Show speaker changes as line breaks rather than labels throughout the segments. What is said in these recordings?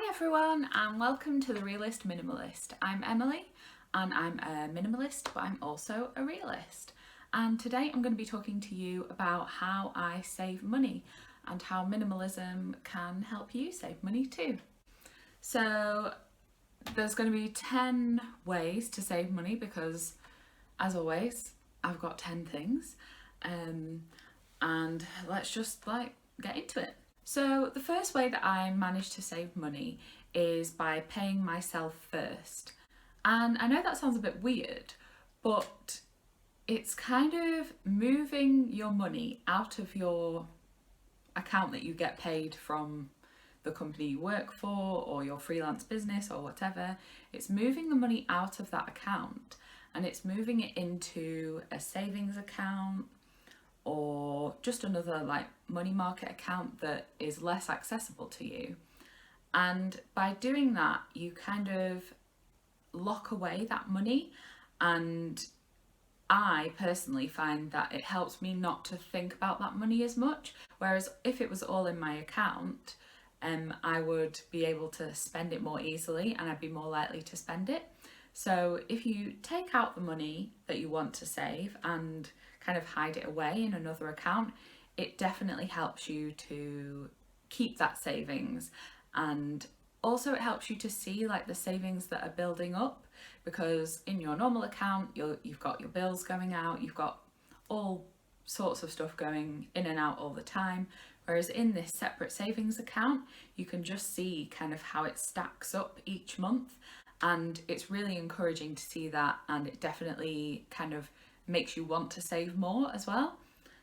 Hi everyone and welcome to the Realist Minimalist. I'm Emily and I'm a minimalist, but I'm also a realist. And today I'm going to be talking to you about how I save money and how minimalism can help you save money too. So there's going to be 10 ways to save money because, as always, I've got 10 things. And let's just get into it. So the first way that I manage to save money is by paying myself first. And I know that sounds a bit weird, but it's kind of moving your money out of your account that you get paid from the company you work for or your freelance business or whatever. It's moving the money out of that account and it's moving it into a savings account or just another money market account that is less accessible to you. And by doing that, you kind of lock away that money. And I personally find that it helps me not to think about that money as much. Whereas if it was all in my account, I would be able to spend it more easily and I'd be more likely to spend it. So if you take out the money that you want to save and kind of hide it away in another account, it definitely helps you to keep that savings. And also it helps you to see the savings that are building up, because in your normal account you've got your bills going out, you've got all sorts of stuff going in and out all the time, whereas in this separate savings account you can just see kind of how it stacks up each month. And it's really encouraging to see that, and it definitely kind of makes you want to save more as well.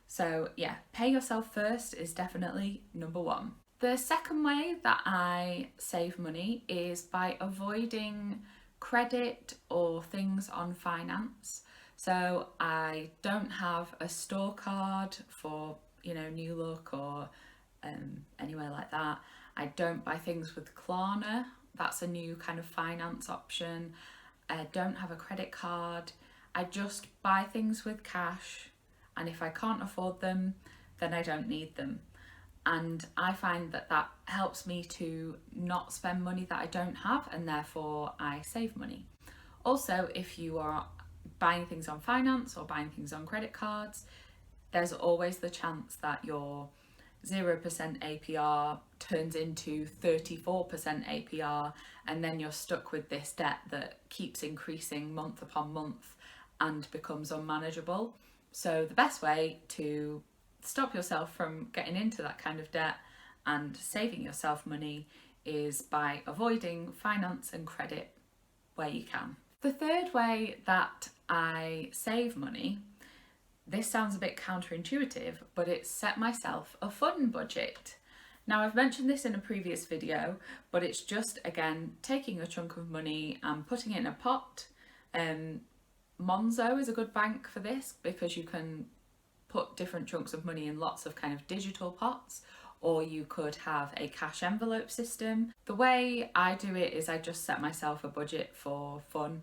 So yeah, pay yourself first is definitely number one. The second way that I save money is by avoiding credit or things on finance. So I don't have a store card for, New Look or anywhere like that. I don't buy things with Klarna. That's a new kind of finance option. I don't have a credit card. I just buy things with cash, and if I can't afford them, then I don't need them. And I find that that helps me to not spend money that I don't have, and therefore I save money. Also, if you are buying things on finance or buying things on credit cards, there's always the chance that your 0% APR turns into 34% APR, and then you're stuck with this debt that keeps increasing month upon month and becomes unmanageable. So the best way to stop yourself from getting into that kind of debt and saving yourself money is by avoiding finance and credit where you can. The third way that I save money, this sounds a bit counterintuitive, but it's set myself a fun budget. Now, I've mentioned this in a previous video, but it's just, again, taking a chunk of money and putting it in a pot. Monzo is a good bank for this because you can put different chunks of money in lots of kind of digital pots, or you could have a cash envelope system. The way I do it is I just set myself a budget for fun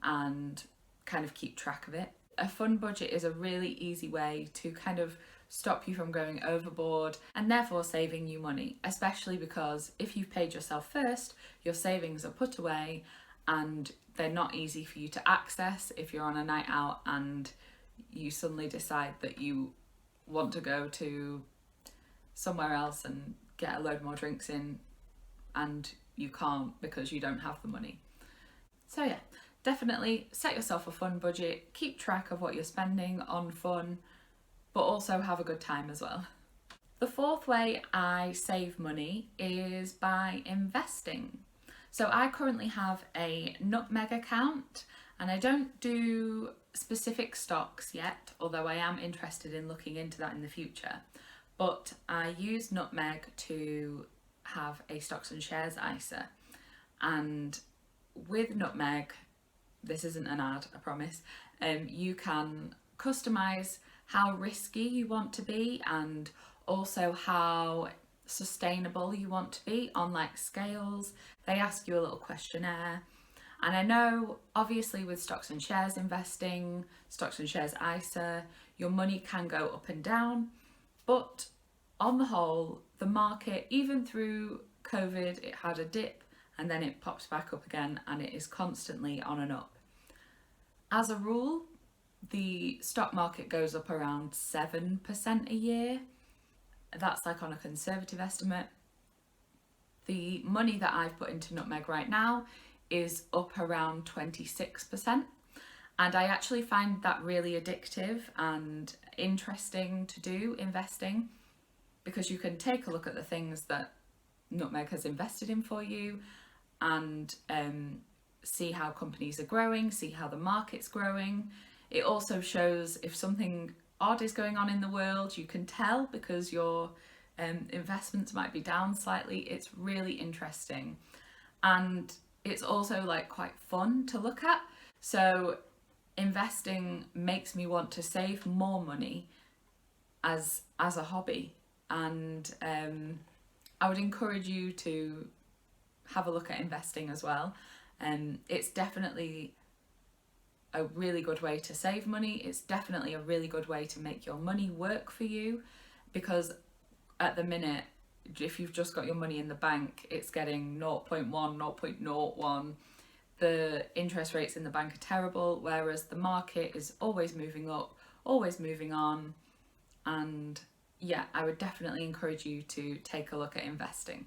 and kind of keep track of it. A fun budget is a really easy way to kind of stop you from going overboard and therefore saving you money, especially because if you've paid yourself first, your savings are put away and they're not easy for you to access if you're on a night out and you suddenly decide that you want to go to somewhere else and get a load more drinks in, and you can't because you don't have the money. So yeah, definitely set yourself a fun budget, keep track of what you're spending on fun, but also have a good time as well. The fourth way I save money is by investing. So I currently have a Nutmeg account, and I don't do specific stocks yet, although I am interested in looking into that in the future. But I use Nutmeg to have a stocks and shares ISA. And with Nutmeg, this isn't an ad, I promise, you can customize how risky you want to be and also how sustainable you want to be on scales. They ask you a little questionnaire. And I know obviously with stocks and shares investing, stocks and shares ISA, your money can go up and down, but on the whole, the market, even through COVID, it had a dip and then it pops back up again, and it is constantly on and up. As a rule, the stock market goes up around 7% a year. That's like on a conservative estimate. The money that I've put into Nutmeg right now is up around 26%. And I actually find that really addictive and interesting to do, investing, because you can take a look at the things that Nutmeg has invested in for you and see how companies are growing, see how the market's growing. It also shows if something odd is going on in the world, you can tell because your investments might be down slightly. It's really interesting. And it's also like quite fun to look at. So investing makes me want to save more money as a hobby, and I would encourage you to have a look at investing as well. It's definitely a really good way to save money. It's definitely a really good way to make your money work for you, because at the minute, if you've just got your money in the bank, it's getting 0.1, 0.01. The interest rates in the bank are terrible, whereas the market is always moving up, always moving on. And yeah, I would definitely encourage you to take a look at investing.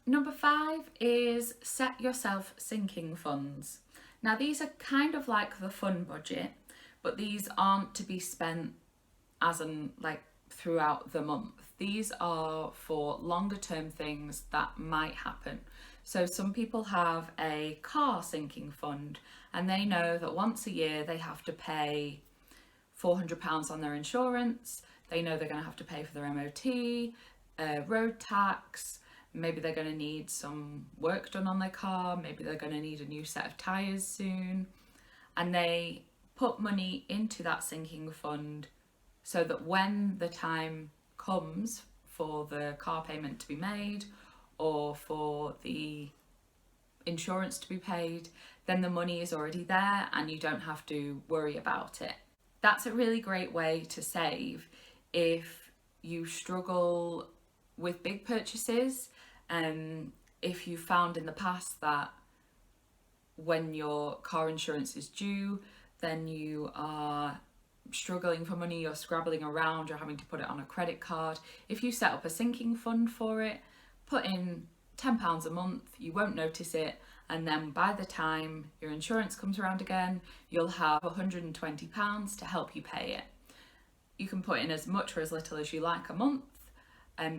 Number 5 is set yourself sinking funds. Now these are kind of like the fun budget, but these aren't to be spent as in like throughout the month. These are for longer term things that might happen. So some people have a car sinking fund, and they know that once a year they have to pay £400 on their insurance. They know they're going to have to pay for their MOT, road tax. Maybe they're going to need some work done on their car. Maybe they're going to need a new set of tyres soon. And they put money into that sinking fund so that when the time comes for the car payment to be made or for the insurance to be paid, then the money is already there and you don't have to worry about it. That's a really great way to save if you struggle with big purchases. If you found in the past that when your car insurance is due, then you are struggling for money, you're scrabbling around, you're having to put it on a credit card. If you set up a sinking fund for it, put in £10 a month, you won't notice it, and then by the time your insurance comes around again, you'll have £120 to help you pay it. You can put in as much or as little as you like a month.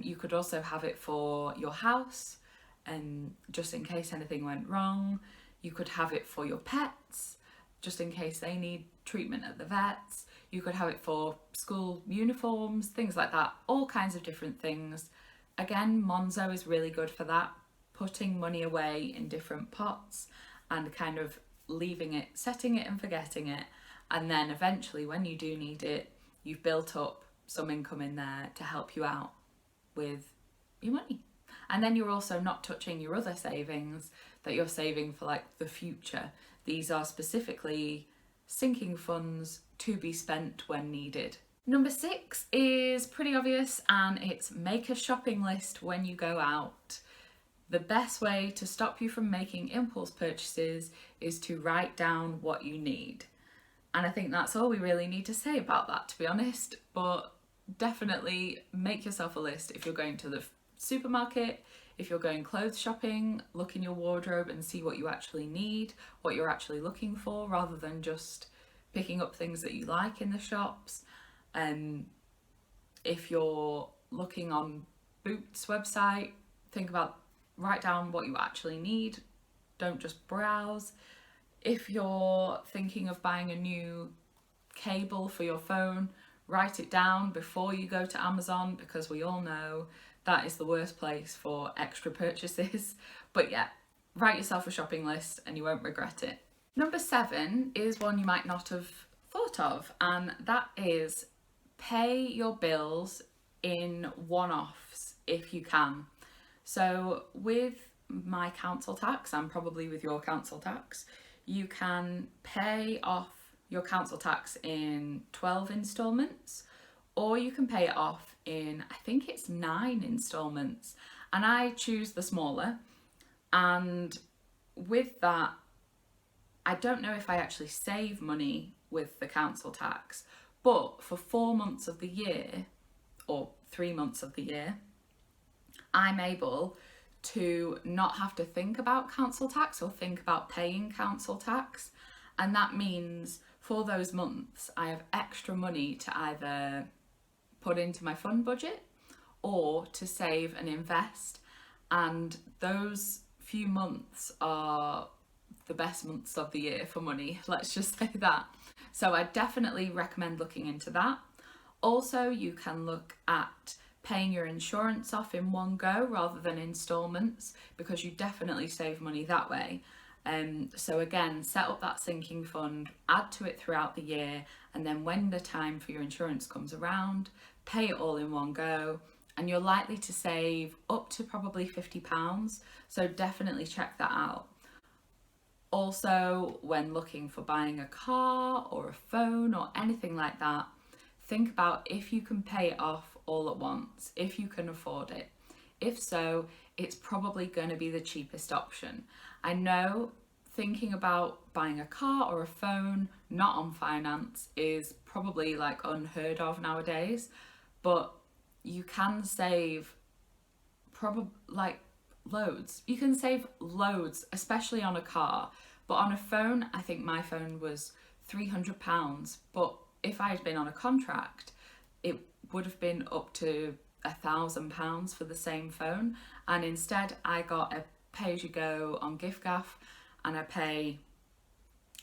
You could also have it for your house, just in case anything went wrong. You could have it for your pets, just in case they need treatment at the vets. You could have it for school uniforms, things like that, all kinds of different things. Again, Monzo is really good for that, putting money away in different pots and kind of leaving it, setting it and forgetting it. And then eventually when you do need it, you've built up some income in there to help you out with your money. And then you're also not touching your other savings that you're saving for like the future. These are specifically sinking funds to be spent when needed. Number 6 is pretty obvious, and it's make a shopping list when you go out. The best way to stop you from making impulse purchases is to write down what you need. And I think that's all we really need to say about that, to be honest. But definitely make yourself a list if you're going to the supermarket, if you're going clothes shopping, look in your wardrobe and see what you actually need, what you're actually looking for, rather than just picking up things that you like in the shops. If you're looking on Boots website, write down what you actually need, don't just browse. If you're thinking of buying a new cable for your phone, write it down before you go to Amazon, because we all know that is the worst place for extra purchases. But yeah, write yourself a shopping list and you won't regret it. Number 7 is one you might not have thought of, and that is pay your bills in one-offs if you can. So with my council tax, and probably with your council tax, you can pay off your council tax in 12 instalments, or you can pay it off in, I think it's 9 instalments. and I choose the smaller. And with that, I don't know if I actually save money with the council tax, but for 4 months of the year or 3 months of the year, I'm able to not have to think about council tax or think about paying council tax. And that means for those months, I have extra money to either put into my fund budget or to save and invest. And those few months are the best months of the year for money, let's just say that. So I definitely recommend looking into that. Also, you can look at paying your insurance off in one go rather than installments, because you definitely save money that way. So again, set up that sinking fund, add to it throughout the year, and then when the time for your insurance comes around, pay it all in one go, and you're likely to save up to probably £50. So definitely check that out. Also, when looking for buying a car or a phone or anything like that, think about if you can pay it off all at once, if you can afford it. If so, it's probably going to be the cheapest option. I know thinking about buying a car or a phone not on finance is probably like unheard of nowadays, but you can save probably like loads. You can save loads, especially on a car. But on a phone, I think my phone was £300. But if I had been on a contract, it would have been up to £1,000 for the same phone. And instead, I got a pay-as-you-go on giffgaff, and I pay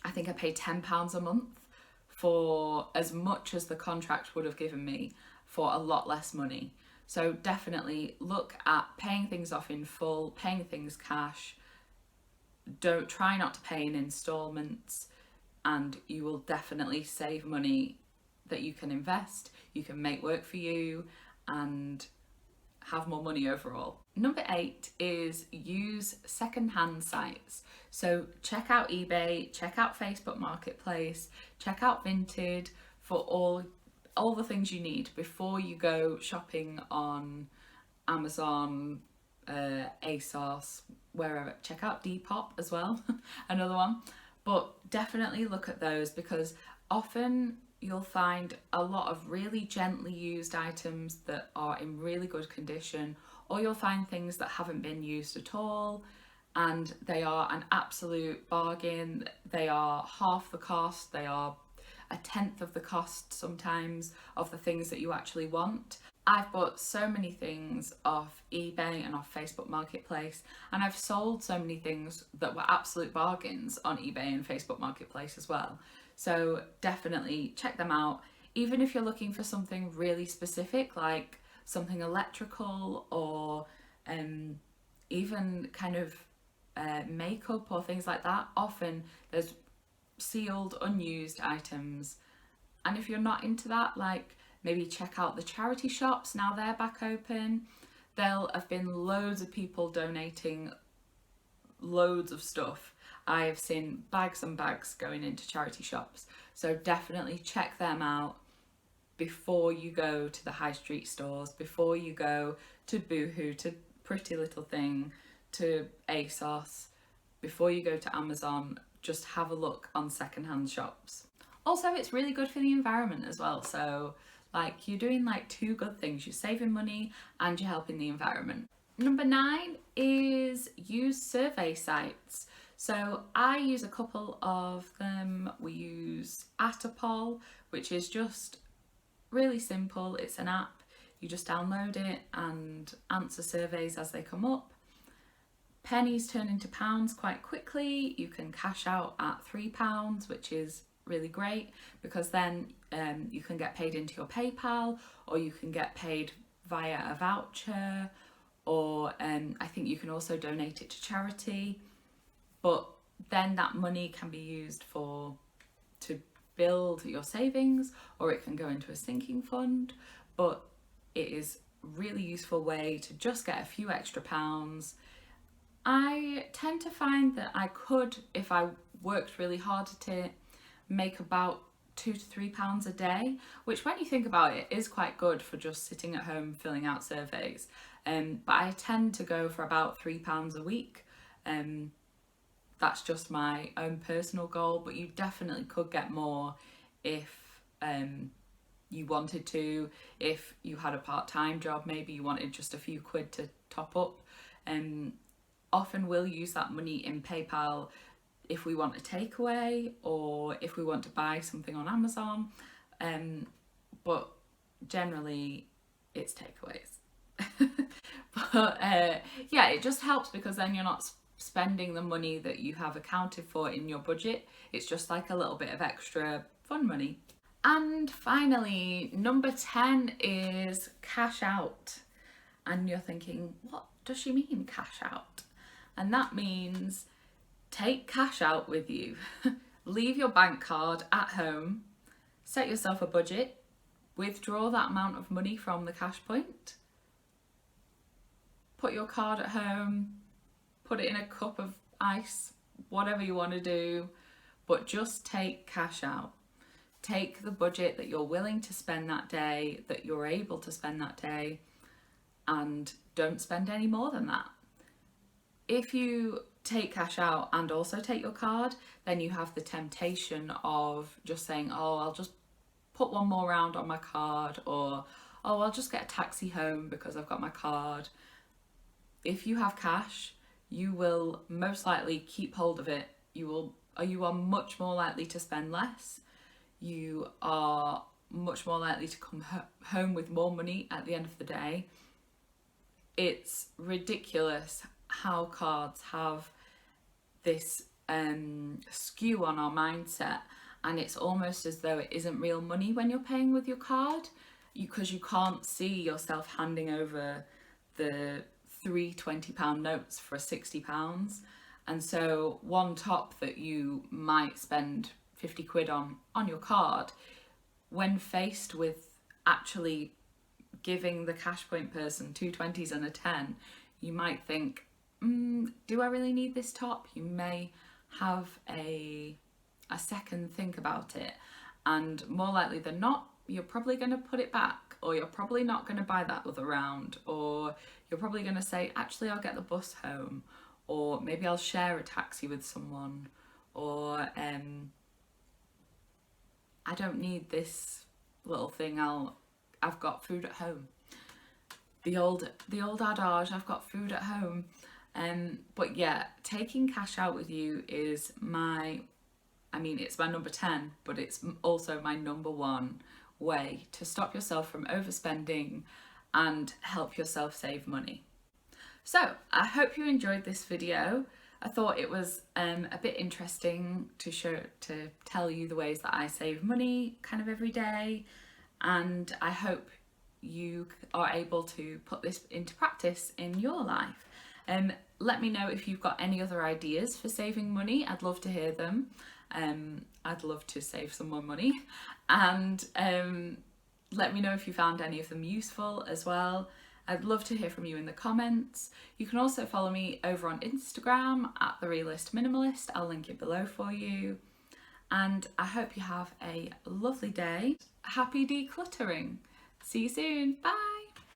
£10 a month for as much as the contract would have given me for a lot less money. So definitely look at paying things off in full, paying things cash. Don't try not to pay in installments, and you will definitely save money that you can invest, you can make work for you, and have more money overall. Number 8 is use secondhand sites. So check out eBay, check out Facebook Marketplace, check out Vinted for all the things you need before you go shopping on Amazon, ASOS, wherever. Check out Depop as well, another one. But definitely look at those, because often you'll find a lot of really gently used items that are in really good condition, or you'll find things that haven't been used at all and they are an absolute bargain. They are half the cost, they are a tenth of the cost sometimes of the things that you actually want. I've bought so many things off eBay and off Facebook Marketplace, and I've sold so many things that were absolute bargains on eBay and Facebook Marketplace as well. So definitely check them out. Even if you're looking for something really specific, like something electrical, or even kind of makeup or things like that, often there's sealed, unused items. And if you're not into that, like, maybe check out the charity shops, now they're back open. There'll have been loads of people donating loads of stuff. I have seen bags and bags going into charity shops. So definitely check them out before you go to the high street stores, before you go to Boohoo, to Pretty Little Thing, to ASOS, before you go to Amazon. Just have a look on secondhand shops. Also, it's really good for the environment as well. So like, you're doing like two good things. You're saving money and you're helping the environment. Number 9 is use survey sites. So I use a couple of them. We use Atapol, which is just really simple. It's an app. You just download it and answer surveys as they come up. Pennies turn into pounds quite quickly. You can cash out at £3, which is really great, because then you can get paid into your PayPal, or you can get paid via a voucher, or I think you can also donate it to charity. But then that money can be used to build your savings, or it can go into a sinking fund. But it is a really useful way to just get a few extra pounds. I tend to find that I could, if I worked really hard at it, make about £2 to £3 a day, which, when you think about it, is quite good for just sitting at home filling out surveys. but I tend to go for about £3 a week. That's just my own personal goal, but you definitely could get more if you wanted to. If you had a part-time job, maybe you wanted just a few quid to top up. Often we'll use that money in PayPal if we want a takeaway or if we want to buy something on Amazon, but generally it's takeaways. But yeah, it just helps because then you're not spending the money that you have accounted for in your budget. It's just like a little bit of extra fun money. And finally, number 10 is cash out. And you're thinking, what does she mean, cash out? And that means take cash out with you. Leave your bank card at home, set yourself a budget, withdraw that amount of money from the cash point, put your card at home, put it in a cup of ice, whatever you want to do, but just take cash out. Take the budget that you're willing to spend that day, that you're able to spend that day, and don't spend any more than that. If you take cash out and also take your card, then you have the temptation of just saying, oh, I'll just put one more round on my card, or oh, I'll just get a taxi home because I've got my card. If you have cash, you will most likely keep hold of it. You are much more likely to spend less. You are much more likely to come home with more money at the end of the day. It's ridiculous how cards have this skew on our mindset, and it's almost as though it isn't real money when you're paying with your card, because you can't see yourself handing over the three £20 notes for £60. And so one top that you might spend 50 quid on your card, when faced with actually giving the cash point person 2 20s and a 10, you might think, do I really need this top? You may have a second think about it, and more likely than not, you're probably going to put it back, or you're probably not going to buy that other round, or you're probably going to say, actually, I'll get the bus home, or maybe I'll share a taxi with someone, or I don't need this little thing, I've got food at home. The old adage, I've got food at home. But yeah, taking cash out with you is it's my number 10, but it's also my number 1 way to stop yourself from overspending and help yourself save money. So I hope you enjoyed this video. I thought it was a bit interesting to tell you the ways that I save money kind of every day, and I hope you are able to put this into practice in your life. Let me know if you've got any other ideas for saving money. I'd love to hear them. I'd love to save some more money, and let me know if you found any of them useful as well. I'd love to hear from you in the comments. You can also follow me over on Instagram at The Realist Minimalist. I'll link it below for you. And I hope you have a lovely day. Happy decluttering. See you soon. Bye.